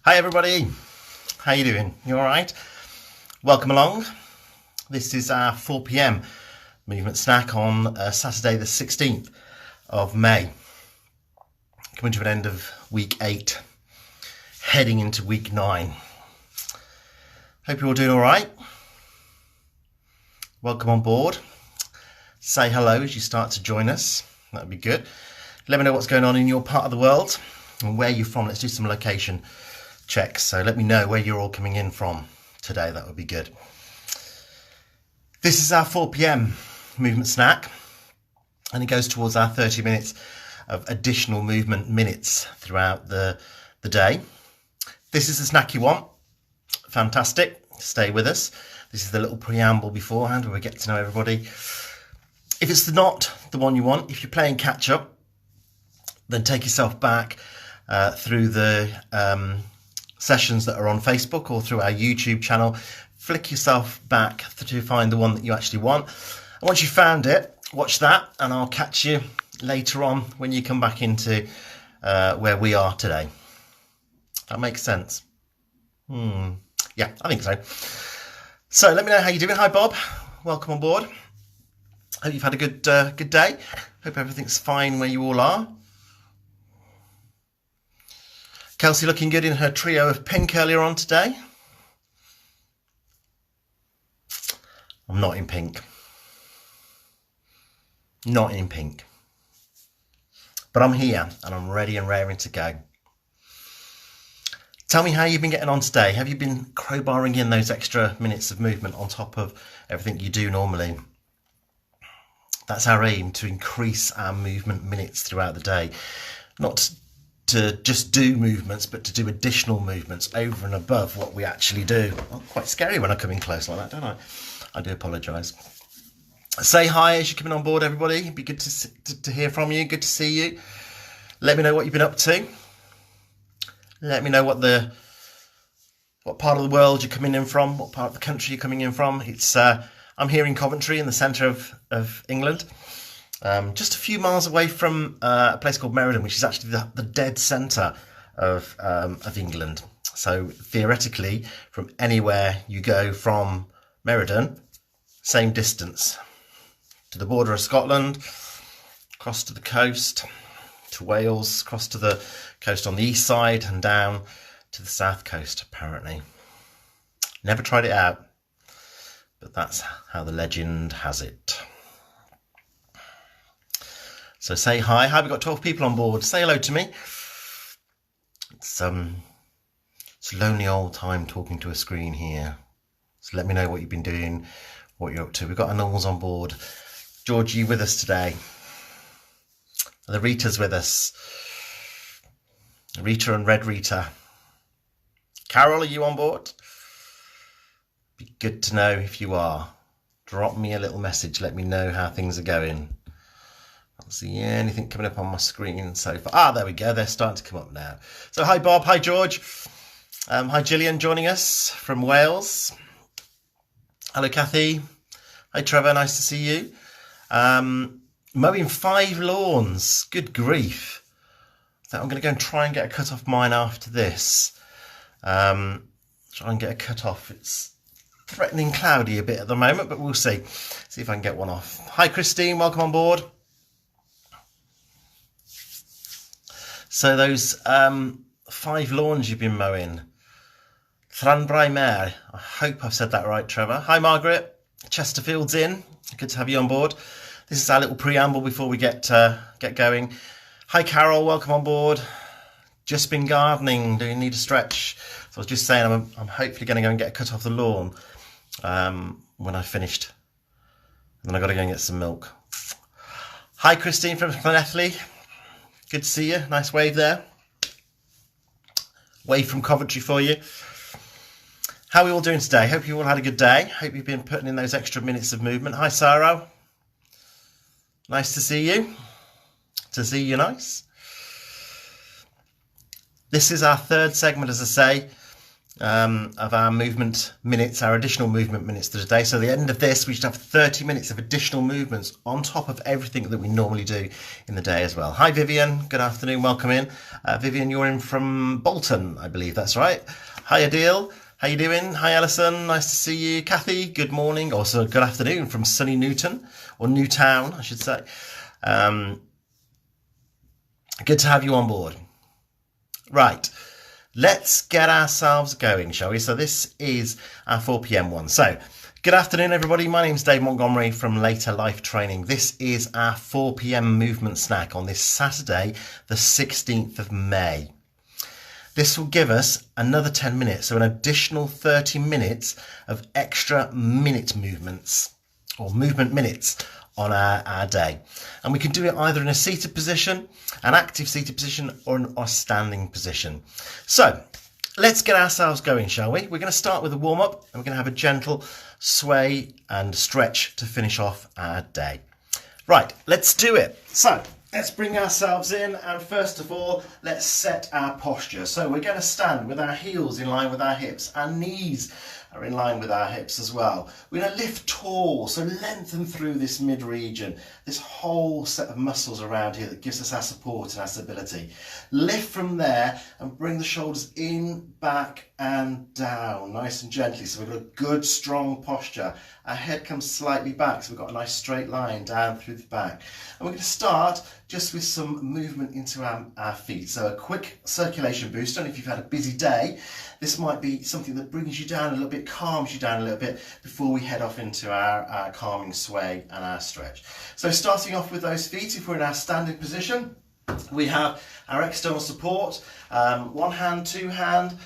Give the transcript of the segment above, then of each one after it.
Hi everybody, how you doing? You all right? Welcome along. This is our 4 p.m. movement snack on Saturday the 16th of May. Coming to an end of week 8, heading into week 9. Hope you're all doing all right. Welcome on board. Say hello as you start to join us. That would be good. Let me know what's going on in your part of the world and where you're from. Let's do some location checks. So let me know where you're all coming in from today. That would be good. This is our 4 p.m. movement snack, and it goes towards our 30 minutes of additional movement minutes throughout the day. This is the snack you want. Fantastic. Stay with us. This is the little preamble beforehand where we get to know everybody. If it's not the one you want, if you're playing catch up, then take yourself back through the sessions that are on Facebook or through our YouTube channel. Flick yourself back to find the one that you actually want. And once you've found it, watch that, and I'll catch you later on when you come back into where we are today. That makes sense. Yeah, I think so. So let me know how you're doing. Hi, Bob. Welcome on board. Hope you've had a good day. Hope everything's fine where you all are. Kelsey looking good in her trio of pink earlier on today. I'm not in pink. Not in pink. But I'm here and I'm ready and raring to go. Tell me how you've been getting on today. Have you been crowbarring in those extra minutes of movement on top of everything you do normally? That's our aim, to increase our movement minutes throughout the day. Not to just do movements, but to do additional movements over and above what we actually do. Oh, quite scary when I come in close like that, don't I? I do apologise. Say hi as you're coming on board, everybody. It'd be good to hear from you. Good to see you. Let me know what you've been up to. Let me know what part of the world you're coming in from, what part of the country you're coming in from. It's I'm here in Coventry, in the centre of England. Just a few miles away from a place called Meriden, which is actually the dead centre of England. So theoretically, from anywhere you go from Meriden, same distance to the border of Scotland, across to the coast, to Wales, across to the coast on the east side and down to the south coast, apparently. Never tried it out, but that's how the legend has it. So say hi. Hi, we've got 12 people on board. Say hello to me. It's a lonely old time talking to a screen here. So let me know what you've been doing, what you're up to. We've got our normals on board. George, are you with us today? Are the Ritas with us? Rita and Red Rita. Carol, are you on board? Be good to know if you are. Drop me a little message. Let me know how things are going. I don't see anything coming up on my screen so far. There we go. They're starting to come up now. So hi, Bob. Hi, George. Hi, Gillian, joining us from Wales. Hello, Kathy. Hi, Trevor. Nice to see you. Mowing 5 lawns. Good grief. I think I'm going to go and try and get a cut off mine after this. Try and get a cut off. It's threatening cloudy a bit at the moment, but we'll see. See if I can get one off. Hi, Christine. Welcome on board. So those 5 lawns you've been mowing. Llanbraimer. I hope I've said that right, Trevor. Hi, Margaret. Chesterfield's in. Good to have you on board. This is our little preamble before we get going. Hi, Carol. Welcome on board. Just been gardening. Do you need a stretch? So I was just saying I'm hopefully going to go and get a cut off the lawn when I finished. And then I've got to go and get some milk. Hi, Christine from Llanelli. Good to see you. Nice wave there. Wave from Coventry for you. How are we all doing today? Hope you all had a good day. Hope you've been putting in those extra minutes of movement. Hi, Sarah. Nice to see you. To see you nice. This is our third segment, as I say, of our movement minutes, our additional movement minutes to the day. So at the end of this, we should have 30 minutes of additional movements on top of everything that we normally do in the day as well. Hi, Vivian. Good afternoon. Welcome in. Vivian, you're in from Bolton, I believe that's right. Hi, Adil. How you doing? Hi, Alison. Nice to see you. Kathy, good morning. Also, good afternoon from sunny Newton, or Newtown, I should say. Good to have you on board. Right. Let's get ourselves going, shall we? So this is our 4 p.m. one. So good afternoon, everybody. My name's Dave Montgomery from Later Life Training. This is our 4 p.m. movement snack on this Saturday, the 16th of May. This will give us another 10 minutes, so an additional 30 minutes of extra minute movements or movement minutes on our day. And we can do it either in a seated position, an active seated position, or a standing position. So let's get ourselves going, shall we? We're going to start with a warm-up, and we're going to have a gentle sway and stretch to finish off our day. Right, let's do it. So let's bring ourselves in, and first of all, let's set our posture. So we're going to stand with our heels in line with our hips. Our knees are in line with our hips as well. We're going to lift tall, so lengthen through this mid region, this whole set of muscles around here that gives us our support and our stability. Lift from there and bring the shoulders in, back and down, nice and gently. So we've got a good strong posture. Our head comes slightly back, so we've got a nice straight line down through the back. And we're going to start just with some movement into our feet. So a quick circulation boost. And if you've had a busy day, this might be something that brings you down a little bit, calms you down a little bit before we head off into our calming sway and our stretch. So starting off with those feet, if we're in our standing position, we have our external support, one hand, two hand.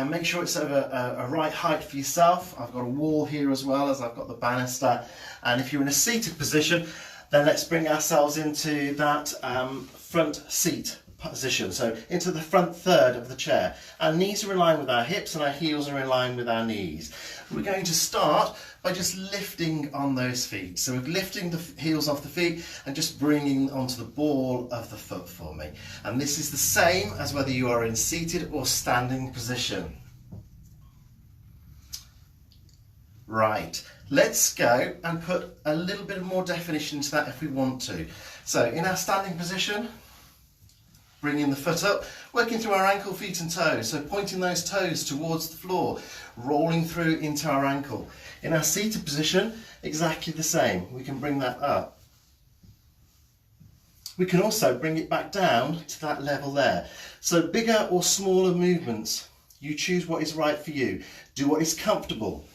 Make sure it's of a right height for yourself. I've got a wall here as well as I've got the banister. And if you're in a seated position, then let's bring ourselves into that front seat position. So into the front third of the chair. Our knees are in line with our hips and our heels are in line with our knees. We're going to start by just lifting on those feet. So we're lifting the heels off the feet and just bringing onto the ball of the foot for me. And this is the same as whether you are in seated or standing position. Right, let's go and put a little bit more definition to that if we want to. So in our standing position, bringing the foot up, working through our ankle, feet and toes. So pointing those toes towards the floor, rolling through into our ankle. In our seated position, exactly the same. We can bring that up. We can also bring it back down to that level there. So bigger or smaller movements. You choose what is right for you. Do what is comfortable.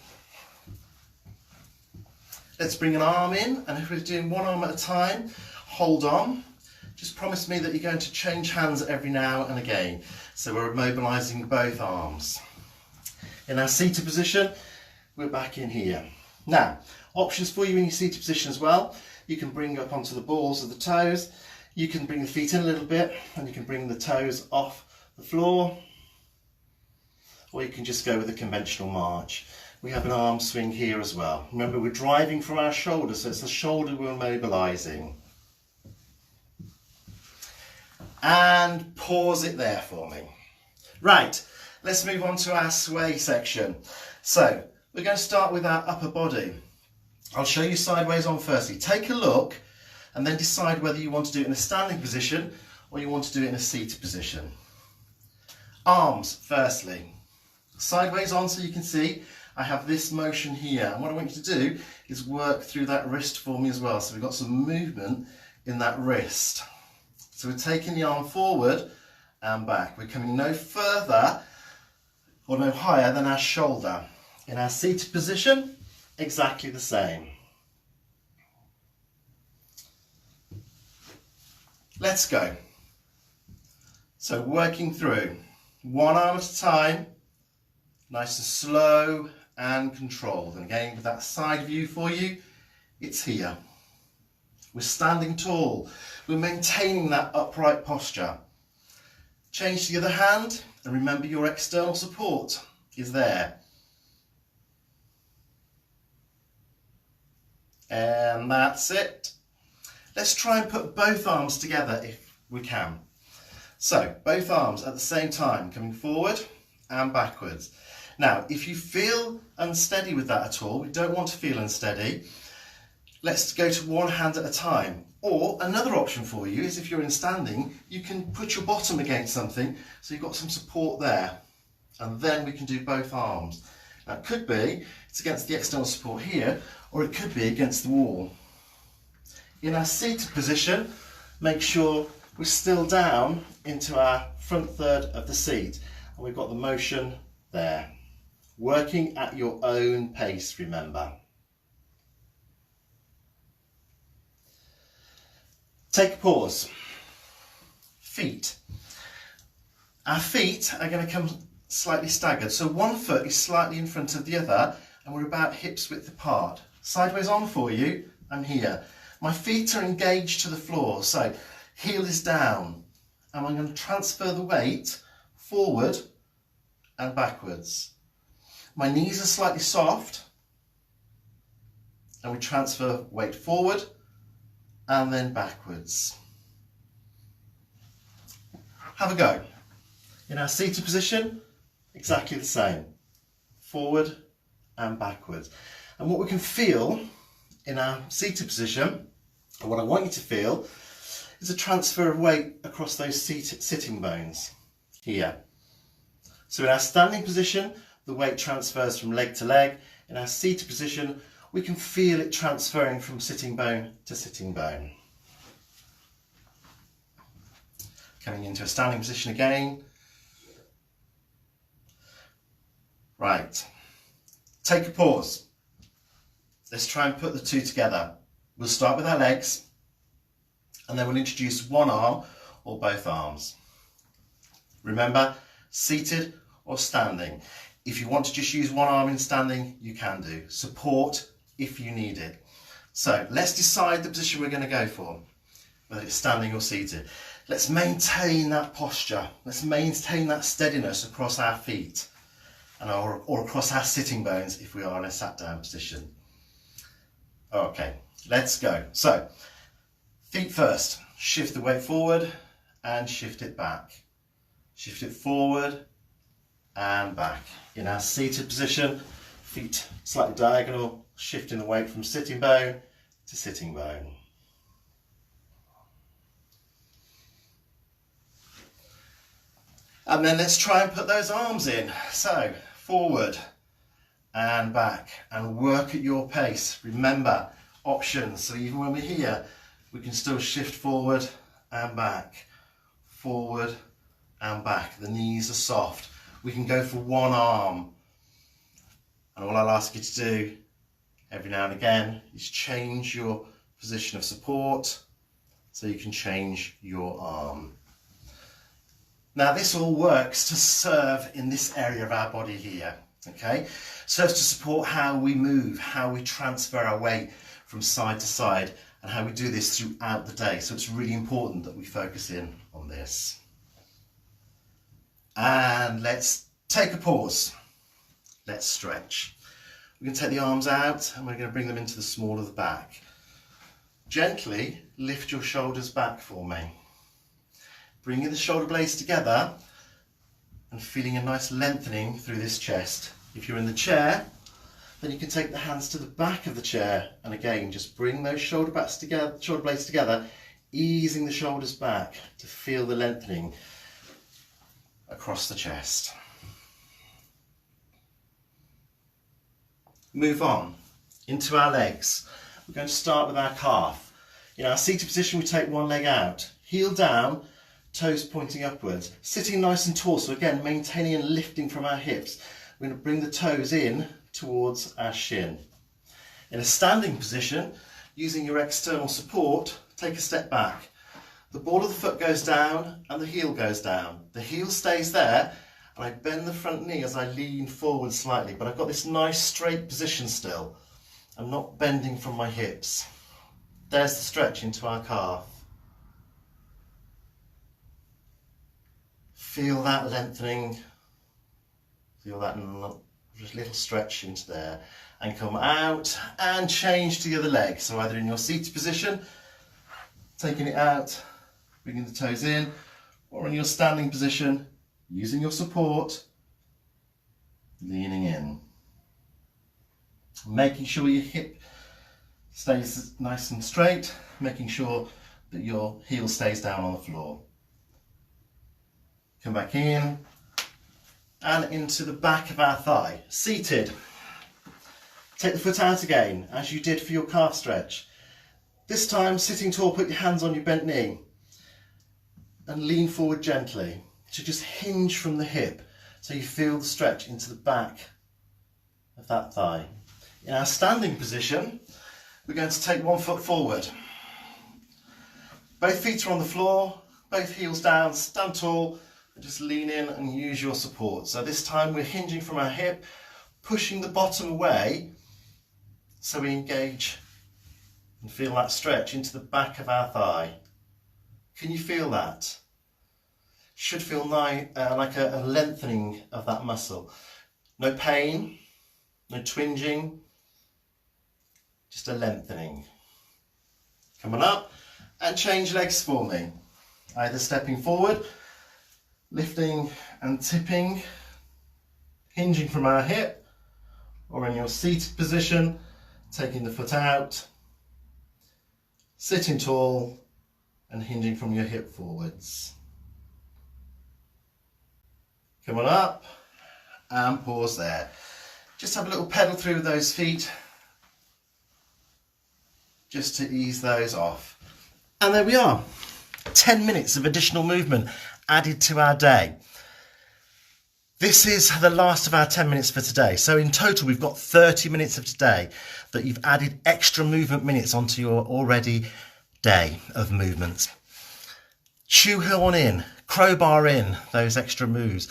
Let's bring an arm in, and if we're doing one arm at a time, hold on. Just promise me that you're going to change hands every now and again. So we're mobilising both arms. In our seated position, we're back in here. Now, options for you in your seated position as well. You can bring up onto the balls of the toes. You can bring the feet in a little bit, and you can bring the toes off the floor. Or you can just go with a conventional march. We have an arm swing here as well. Remember, we're driving from our shoulder, so it's the shoulder we're mobilising. And pause it there for me. Right, let's move on to our sway section. So we're going to start with our upper body. I'll show you sideways on firstly. Take a look and then decide whether you want to do it in a standing position or you want to do it in a seated position. Arms firstly. Sideways on, so you can see I have this motion here, and what I want you to do is work through that wrist for me as well. So we've got some movement in that wrist. So we're taking the arm forward and back. We're coming no further or no higher than our shoulder. In our seated position, exactly the same. Let's go. So working through, one arm at a time, nice and slow and controlled. And again, with that side view for you, it's here. We're standing tall. We're maintaining that upright posture. Change to the other hand, and remember your external support is there. And that's it. Let's try and put both arms together if we can. So, both arms at the same time, coming forward and backwards. Now, if you feel unsteady with that at all, we don't want to feel unsteady, let's go to one hand at a time. Or another option for you is if you're in standing, you can put your bottom against something so you've got some support there. And then we can do both arms. Now it could be it's against the external support here, or it could be against the wall. In our seated position, make sure we're still down into our front third of the seat and we've got the motion there. Working at your own pace, remember. Take a pause. Feet. Our feet are going to come slightly staggered. So one foot is slightly in front of the other and we're about hips width apart. Sideways on for you, I'm here. My feet are engaged to the floor, so heel is down. And I'm going to transfer the weight forward and backwards. My knees are slightly soft and we transfer weight forward and then backwards. Have a go. In our seated position, exactly the same. Forward and backwards. And what we can feel in our seated position, and what I want you to feel, is a transfer of weight across those sitting bones here. So in our standing position, the weight transfers from leg to leg. In our seated position, we can feel it transferring from sitting bone to sitting bone. Coming into a standing position again. Right, take a pause. Let's try and put the two together. We'll start with our legs and then we'll introduce one arm or both arms. Remember, seated or standing. If you want to just use one arm in standing, you can do. Support if you need it. So let's decide the position we're going to go for, whether it's standing or seated. Let's maintain that posture. Let's maintain that steadiness across our feet and or across our sitting bones if we are in a sat down position. Okay, let's go. So, feet first. Shift the weight forward and shift it back. Shift it forward and back. In our seated position, feet slightly diagonal, shifting the weight from sitting bone to sitting bone. And then let's try and put those arms in. So, forward and back, and work at your pace. Remember, options, so even when we're here, we can still shift forward and back, forward and back. The knees are soft. We can go for one arm. And all I'll ask you to do every now and again is change your position of support so you can change your arm. Now this all works to serve in this area of our body here, okay? Serves to support how we move, how we transfer our weight from side to side, and how we do this throughout the day. So it's really important that we focus in on this. And let's take a pause. Let's stretch. We're going to take the arms out and we're going to bring them into the small of the back. Gently lift your shoulders back for me. Bringing the shoulder blades together and feeling a nice lengthening through this chest. If you're in the chair, then you can take the hands to the back of the chair and again just bring those shoulder blades together, easing the shoulders back to feel the lengthening across the chest. Move on into our legs. We're going to start with our calf. In our seated position, we take one leg out, heel down, toes pointing upwards, sitting nice and tall, so again maintaining and lifting from our hips. We're going to bring the toes in towards our shin. In a standing position, using your external support, take a step back. The ball of the foot goes down and the heel goes down. The heel stays there and I bend the front knee as I lean forward slightly, but I've got this nice straight position still. I'm not bending from my hips. There's the stretch into our calf. Feel that lengthening, feel that little stretch into there, and come out and change to the other leg. So either in your seated position, taking it out, bringing the toes in, or in your standing position, using your support leaning in, making sure your hip stays nice and straight, making sure that your heel stays down on the floor. Come back in and into the back of our thigh, seated. Take the foot out again, as you did for your calf stretch. This time, sitting tall, put your hands on your bent knee and lean forward gently to just hinge from the hip so you feel the stretch into the back of that thigh. In our standing position, we're going to take one foot forward. Both feet are on the floor, both heels down, stand tall, and just lean in and use your support. So this time we're hinging from our hip, pushing the bottom away so we engage and feel that stretch into the back of our thigh. Can you feel that? Should feel like a lengthening of that muscle. No pain, no twinging, just a lengthening. Come on up and change legs for me. Either stepping forward, lifting and tipping, hinging from our hip, or in your seated position, taking the foot out, sitting tall and hinging from your hip forwards. Come on up and pause there. Just have a little pedal through those feet just to ease those off. And there we are, 10 minutes of additional movement added to our day. This is the last of our 10 minutes for today. So in total, we've got 30 minutes of today that you've added extra movement minutes onto your already day of movements. Shoehorn in, crowbar in those extra moves.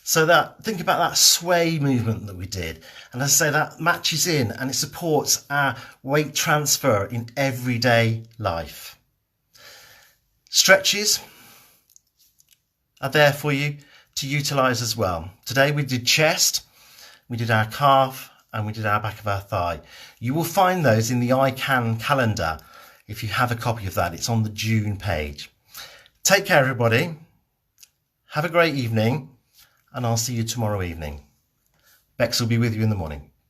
So that, think about that sway movement that we did. And as I say, that matches in and it supports our weight transfer in everyday life. Stretches are there for you to utilise as well. Today we did chest, we did our calf, and we did our back of our thigh. You will find those in the I Can calendar. If you have a copy of that, it's on the June page. Take care, everybody. Have a great evening, and I'll see you tomorrow evening. Bex will be with you in the morning.